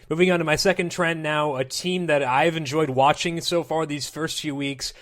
Moving on to my second trend now, a team that I've enjoyed watching so far these first few weeks,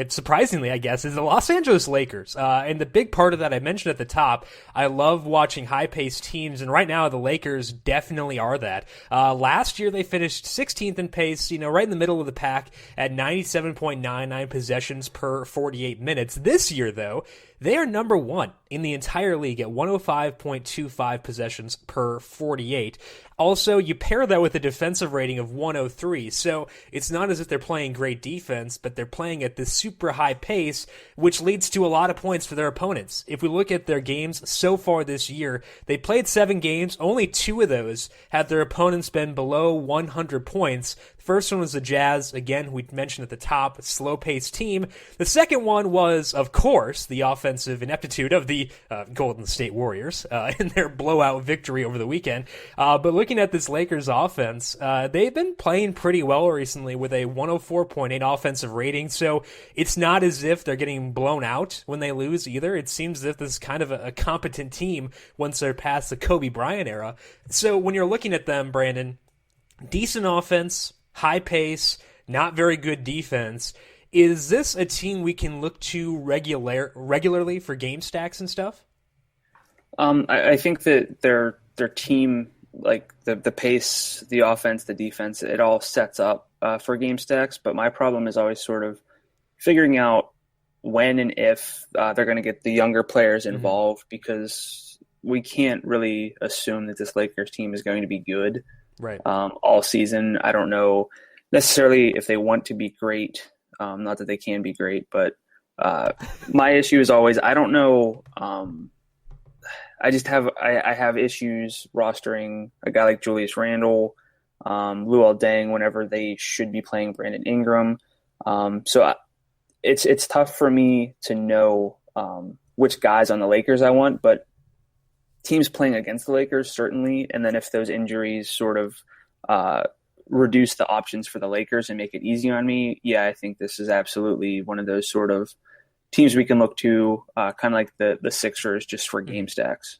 surprisingly, I guess, is the Los Angeles Lakers. And the big part of that I mentioned at the top, I love watching high-paced teams, and right now the Lakers definitely are that. Last year they finished 16th in pace, right in the middle of the pack at 97.99 possessions per 48 minutes. This year, though, they are number one in the entire league at 105.25 possessions per 48. Also, you pair that with a defensive rating of 103, so it's not as if they're playing great defense, but they're playing at this super high pace, which leads to a lot of points for their opponents. If we look at their games so far this year, they played 7 games, only 2 of those had their opponents been below 100 points. First one was the Jazz, again, we mentioned at the top, a slow-paced team. The second one was, of course, the offensive ineptitude of the Golden State Warriors in their blowout victory over the weekend. But looking at this Lakers offense, they've been playing pretty well recently with a 104.8 offensive rating, so it's not as if they're getting blown out when they lose either. It seems as if this is kind of a competent team once they're past the Kobe Bryant era. So when you're looking at them, Brandon, decent offense, high pace, not very good defense. Is this a team we can look to regularly for game stacks and stuff? I think that their team, like the pace, the offense, the defense, it all sets up for game stacks. But my problem is always sort of figuring out when and if they're going to get the younger players involved, because we can't really assume that this Lakers team is going to be good all season. I don't know necessarily if they want to be great. Not that they can be great, but my issue is always, I don't know. I have issues rostering a guy like Julius Randle, Luol Deng whenever they should be playing Brandon Ingram. So it's tough for me to know which guys on the Lakers I want, but teams playing against the Lakers, certainly. And then if those injuries sort of reduce the options for the Lakers and make it easy on me, I think this is absolutely one of those sort of teams we can look to, kind of like the Sixers, just for game stacks.